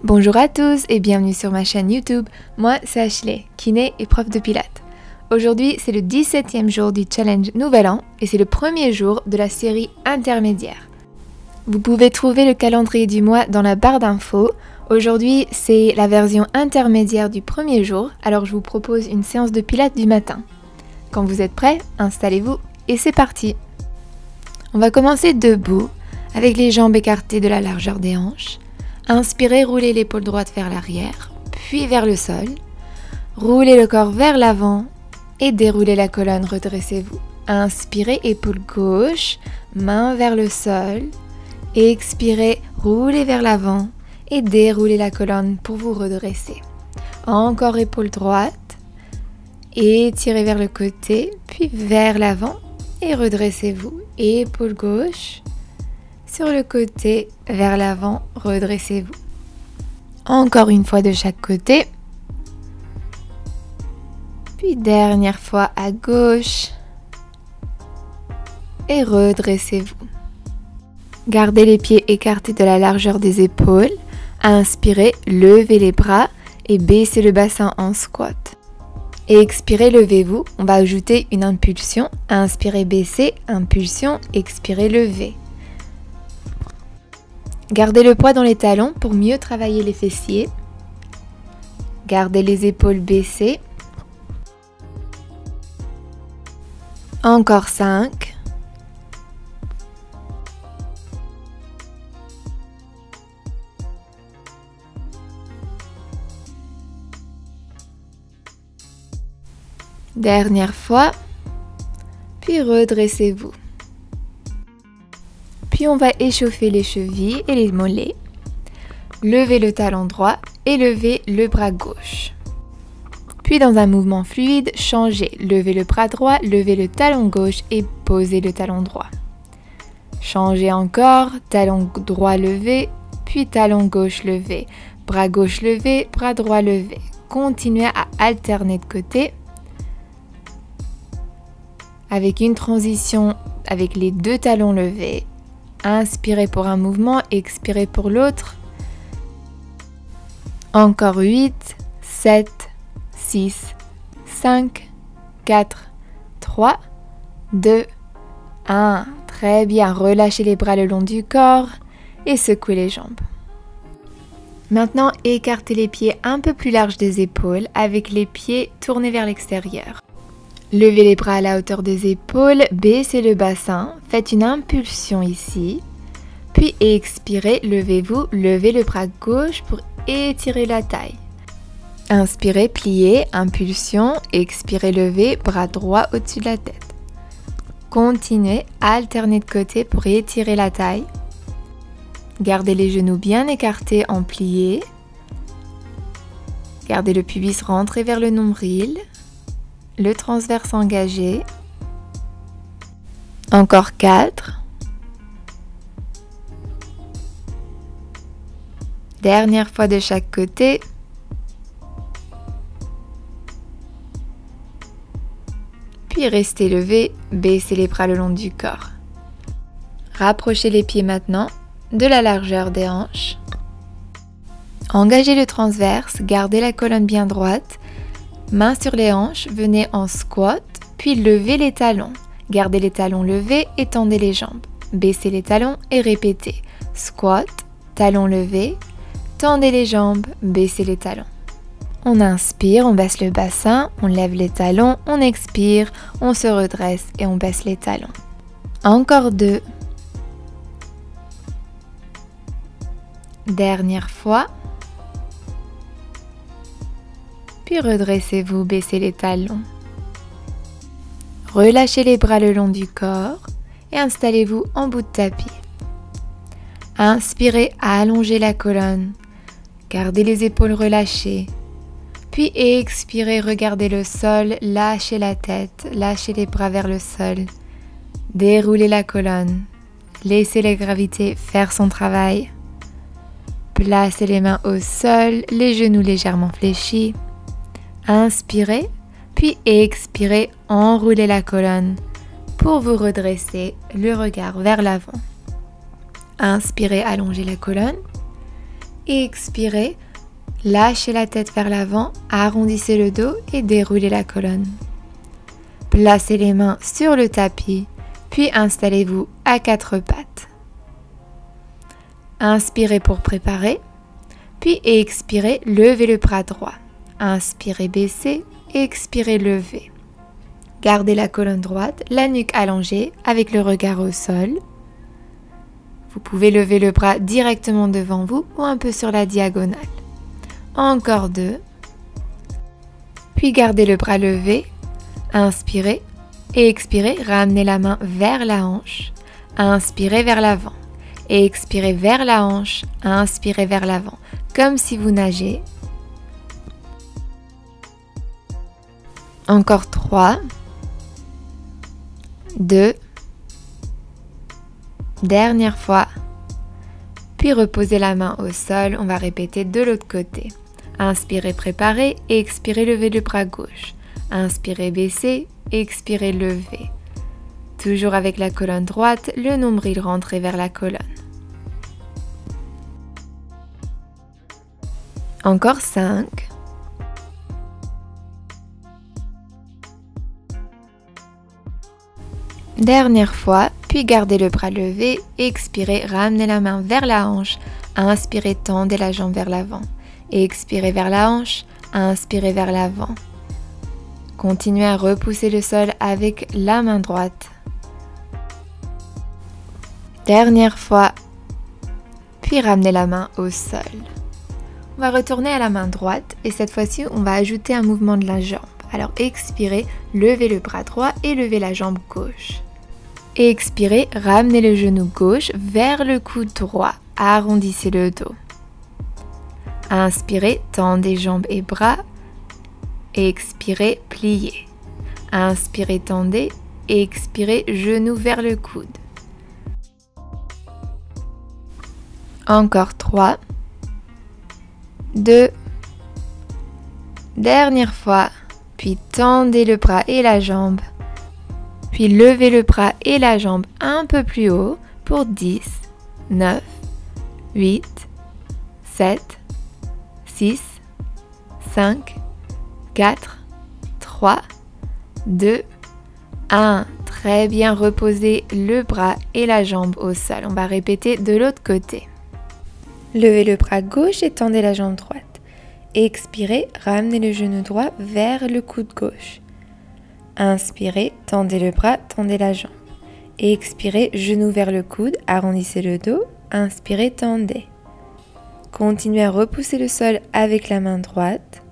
Bonjour à tous et bienvenue sur ma chaîne YouTube. Moi, c'est Ashley, kiné et prof de pilates. Aujourd'hui, c'est le 17e jour du challenge Nouvel An et c'est le premier jour de la série intermédiaire. Vous pouvez trouver le calendrier du mois dans la barre d'infos. Aujourd'hui, c'est la version intermédiaire du premier jour, alors je vous propose une séance de pilates du matin. Quand vous êtes prêts, installez-vous et c'est parti. On va commencer debout, avec les jambes écartées de la largeur des hanches. Inspirez, roulez l'épaule droite vers l'arrière, puis vers le sol. Roulez le corps vers l'avant et déroulez la colonne, redressez-vous. Inspirez, épaule gauche, main vers le sol. Expirez, roulez vers l'avant et déroulez la colonne pour vous redresser. Encore épaule droite, étirez vers le côté, puis vers l'avant et redressez-vous. Épaule gauche. Sur le côté, vers l'avant, redressez-vous. Encore une fois de chaque côté. Puis dernière fois à gauche. Et redressez-vous. Gardez les pieds écartés de la largeur des épaules. Inspirez, levez les bras et baissez le bassin en squat. Et expirez, levez-vous. On va ajouter une impulsion. Inspirez, baissez, impulsion, expirez, levez. Gardez le poids dans les talons pour mieux travailler les fessiers. Gardez les épaules baissées. Encore 5. Dernière fois. Puis redressez-vous. Puis on va échauffer les chevilles et les mollets. Levez le talon droit et levez le bras gauche. Puis dans un mouvement fluide, changez. Levez le bras droit, levez le talon gauche et posez le talon droit. Changez encore, talon droit levé, puis talon gauche levé. Bras gauche levé, bras droit levé. Continuez à alterner de côté avec une transition avec les deux talons levés. Inspirez pour un mouvement, expirez pour l'autre. Encore 8, 7, 6, 5, 4, 3, 2, 1. Très bien, relâchez les bras le long du corps et secouez les jambes. Maintenant, écartez les pieds un peu plus larges des épaules avec les pieds tournés vers l'extérieur. Levez les bras à la hauteur des épaules, baissez le bassin, faites une impulsion ici, puis expirez, levez-vous, levez le bras gauche pour étirer la taille. Inspirez, pliez, impulsion, expirez, levez, bras droit au-dessus de la tête. Continuez, alternez de côté pour étirer la taille. Gardez les genoux bien écartés en plié. Gardez le pubis rentré vers le nombril. Le transverse engagé. Encore 4. Dernière fois de chaque côté. Puis restez levé, baissez les bras le long du corps. Rapprochez les pieds maintenant de la largeur des hanches. Engagez le transverse, gardez la colonne bien droite. Mains sur les hanches, venez en squat, puis levez les talons. Gardez les talons levés et tendez les jambes. Baissez les talons et répétez. Squat, talons levés, tendez les jambes, baissez les talons. On inspire, on baisse le bassin, on lève les talons, on expire, on se redresse et on baisse les talons. Encore 2. Dernière fois. Puis redressez-vous, baissez les talons. Relâchez les bras le long du corps et installez-vous en bout de tapis. Inspirez, allongez la colonne. Gardez les épaules relâchées. Puis expirez, regardez le sol, lâchez la tête, lâchez les bras vers le sol. Déroulez la colonne. Laissez la gravité faire son travail. Placez les mains au sol, les genoux légèrement fléchis. Inspirez, puis expirez, enroulez la colonne pour vous redresser, le regard vers l'avant. Inspirez, allongez la colonne. et expirez. Lâchez la tête vers l'avant, arrondissez le dos et déroulez la colonne. Placez les mains sur le tapis, puis installez-vous à quatre pattes. Inspirez pour préparer, puis expirez, levez le bras droit. Inspirez, baissez, expirez, levez. Gardez la colonne droite, la nuque allongée avec le regard au sol. Vous pouvez lever le bras directement devant vous ou un peu sur la diagonale. Encore 2. Puis gardez le bras levé. Inspirez et expirez. Ramenez la main vers la hanche. Inspirez vers l'avant. Et expirez vers la hanche. Inspirez vers l'avant. Comme si vous nagez. Encore 3. 2. Dernière fois. Puis reposez la main au sol. On va répéter de l'autre côté. Inspirez, préparez et expirez, levez le bras gauche. Inspirez, baissez, expirez, levez. Toujours avec la colonne droite, le nombril rentré vers la colonne. Encore 5. Dernière fois, puis gardez le bras levé, expirez, ramenez la main vers la hanche, inspirez, tendez la jambe vers l'avant. Expirez vers la hanche, inspirez vers l'avant. Continuez à repousser le sol avec la main droite. Dernière fois, puis ramenez la main au sol. On va retourner à la main droite et cette fois-ci, on va ajouter un mouvement de la jambe. Alors expirez, levez le bras droit et levez la jambe gauche. Expirez, ramenez le genou gauche vers le coude droit, arrondissez le dos. Inspirez, tendez jambes et bras. Expirez, pliez. Inspirez, tendez. Expirez, genou vers le coude. Encore 3. 2. Dernière fois. Puis tendez le bras et la jambe. Puis levez le bras et la jambe un peu plus haut pour 10, 9, 8, 7, 6, 5, 4, 3, 2, 1. Très bien, reposez le bras et la jambe au sol. On va répéter de l'autre côté. Levez le bras gauche et tendez la jambe droite. Expirez, ramenez le genou droit vers le coude gauche. Inspirez, tendez le bras, tendez la jambe. Expirez, genou vers le coude, arrondissez le dos. Inspirez, tendez. Continuez à repousser le sol avec la main droite.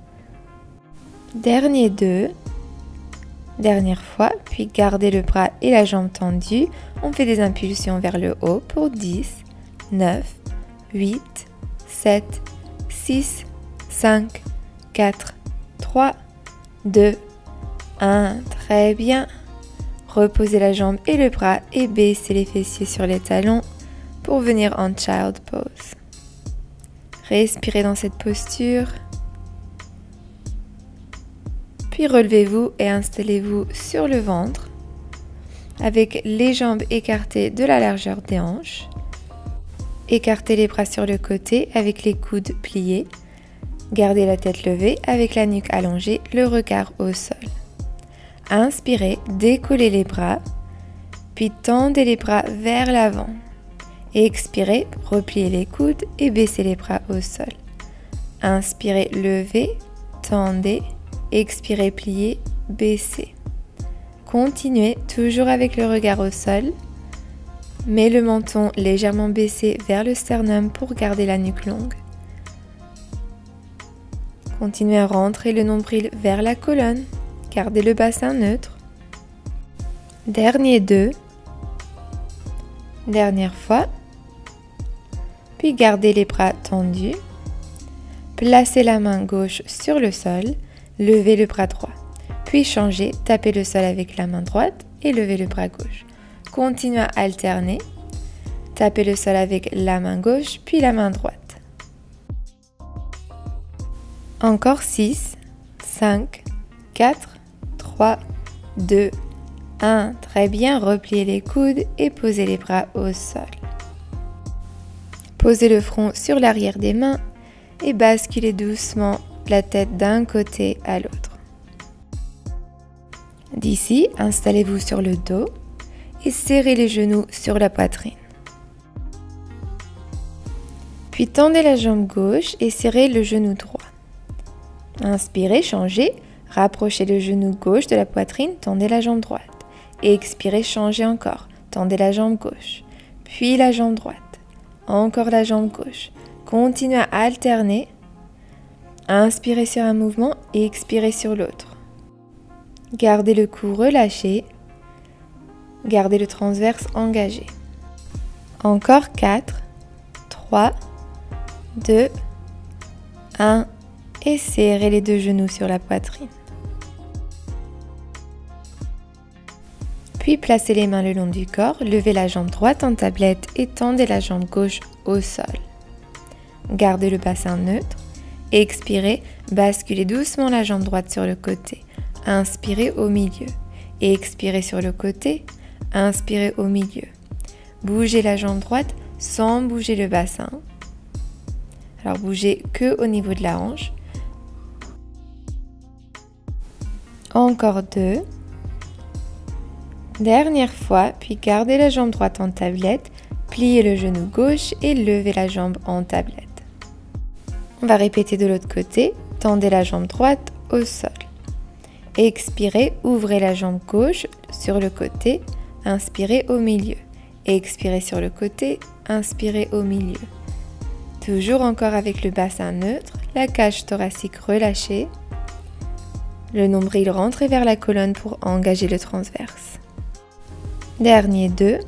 Dernier 2. Dernière fois, puis gardez le bras et la jambe tendue. On fait des impulsions vers le haut pour 10, 9, 8, 7, 6, 5, 4, 3, 2, 1. Très bien. Reposez la jambe et le bras et baissez les fessiers sur les talons pour venir en Child Pose. Respirez dans cette posture. Puis relevez-vous et installez-vous sur le ventre avec les jambes écartées de la largeur des hanches. Écartez les bras sur le côté avec les coudes pliés. Gardez la tête levée avec la nuque allongée, le regard au sol. Inspirez, décollez les bras, puis tendez les bras vers l'avant. Expirez, repliez les coudes et baissez les bras au sol. Inspirez, levez, tendez, expirez, pliez, baissez. Continuez toujours avec le regard au sol, mais le menton légèrement baissé vers le sternum pour garder la nuque longue. Continuez à rentrer le nombril vers la colonne, gardez le bassin neutre. Dernier 2. Dernière fois. Puis gardez les bras tendus. Placez la main gauche sur le sol, levez le bras droit. Puis changez, tapez le sol avec la main droite et levez le bras gauche. Continuez à alterner. Tapez le sol avec la main gauche, puis la main droite. Encore 6, 5, 4, 3, 2, 1. Très bien, repliez les coudes et posez les bras au sol. Posez le front sur l'arrière des mains et basculez doucement la tête d'un côté à l'autre. D'ici, installez-vous sur le dos et serrez les genoux sur la poitrine. Puis tendez la jambe gauche et serrez le genou droit. Inspirez, changez, rapprochez le genou gauche de la poitrine, tendez la jambe droite. Et expirez, changez encore, tendez la jambe gauche, puis la jambe droite, encore la jambe gauche. Continuez à alterner, inspirez sur un mouvement et expirez sur l'autre. Gardez le cou relâché, gardez le transverse engagé. Encore 4, 3, 2, 1 et serrez les deux genoux sur la poitrine. Puis placez les mains le long du corps, levez la jambe droite en tablette et tendez la jambe gauche au sol. Gardez le bassin neutre, expirez, basculez doucement la jambe droite sur le côté, inspirez au milieu et expirez sur le côté, inspirez au milieu. Bougez la jambe droite sans bouger le bassin. Alors bougez que au niveau de la hanche. Encore 2. Dernière fois, puis gardez la jambe droite en tablette, pliez le genou gauche et levez la jambe en tablette. On va répéter de l'autre côté, tendez la jambe droite au sol. Expirez, ouvrez la jambe gauche sur le côté, inspirez au milieu. Expirez sur le côté, inspirez au milieu. Toujours encore avec le bassin neutre, la cage thoracique relâchée. Le nombril rentre vers la colonne pour engager le transverse. Dernier 2.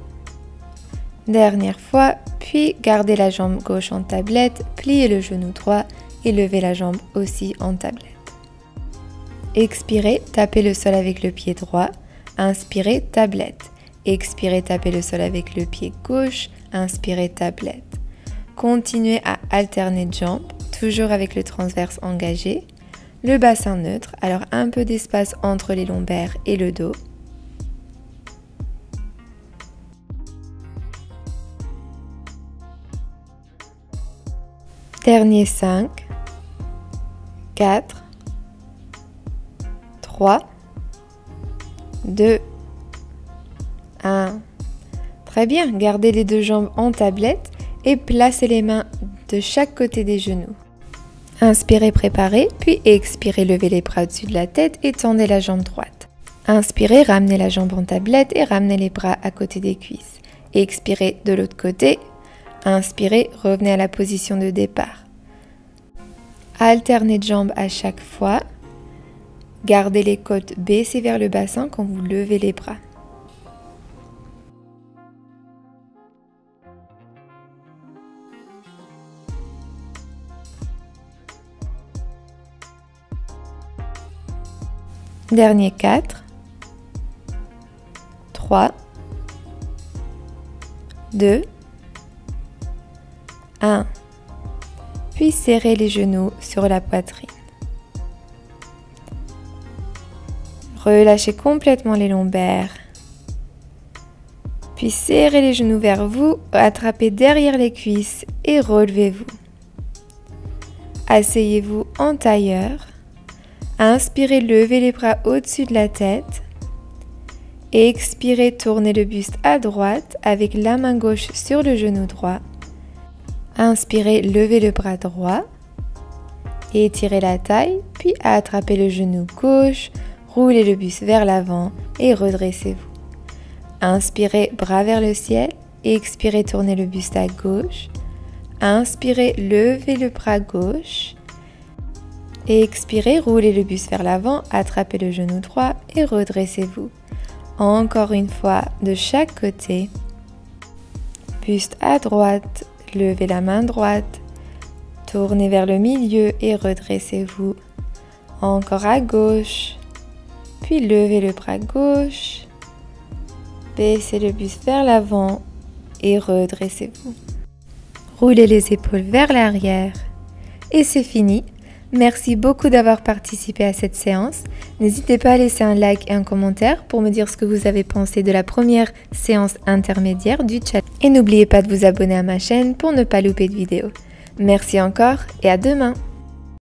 Dernière fois, puis gardez la jambe gauche en tablette, pliez le genou droit et levez la jambe aussi en tablette. Expirez, tapez le sol avec le pied droit, inspirez, tablette. Expirez, tapez le sol avec le pied gauche, inspirez, tablette. Continuez à alterner de jambes, toujours avec le transverse engagé, le bassin neutre, alors un peu d'espace entre les lombaires et le dos. Dernier 5, 4, 3, 2, 1. Très bien, gardez les deux jambes en tablette et placez les mains de chaque côté des genoux. Inspirez, préparez, puis expirez, levez les bras au-dessus de la tête et tendez la jambe droite. Inspirez, ramenez la jambe en tablette et ramenez les bras à côté des cuisses. Expirez de l'autre côté. Inspirez, revenez à la position de départ. Alternez de jambes à chaque fois. Gardez les côtes baissées vers le bassin quand vous levez les bras. Dernier 4, 3, 2, 1. Puis serrez les genoux sur la poitrine. Relâchez complètement les lombaires. Puis serrez les genoux vers vous, attrapez derrière les cuisses et relevez-vous. Asseyez-vous en tailleur. Inspirez, levez les bras au-dessus de la tête. Expirez, tournez le buste à droite avec la main gauche sur le genou droit. Inspirez, levez le bras droit. Étirez la taille, puis attrapez le genou gauche, roulez le buste vers l'avant et redressez-vous. Inspirez, bras vers le ciel. Expirez, tournez le buste à gauche. Inspirez, levez le bras gauche. Et expirez, roulez le buste vers l'avant, attrapez le genou droit et redressez-vous. Encore une fois de chaque côté. Buste à droite, levez la main droite, tournez vers le milieu et redressez-vous. Encore à gauche, puis levez le bras gauche, baissez le buste vers l'avant et redressez-vous. Roulez les épaules vers l'arrière et c'est fini. Merci beaucoup d'avoir participé à cette séance. N'hésitez pas à laisser un like et un commentaire pour me dire ce que vous avez pensé de la première séance intermédiaire du challenge. Et n'oubliez pas de vous abonner à ma chaîne pour ne pas louper de vidéos. Merci encore et à demain!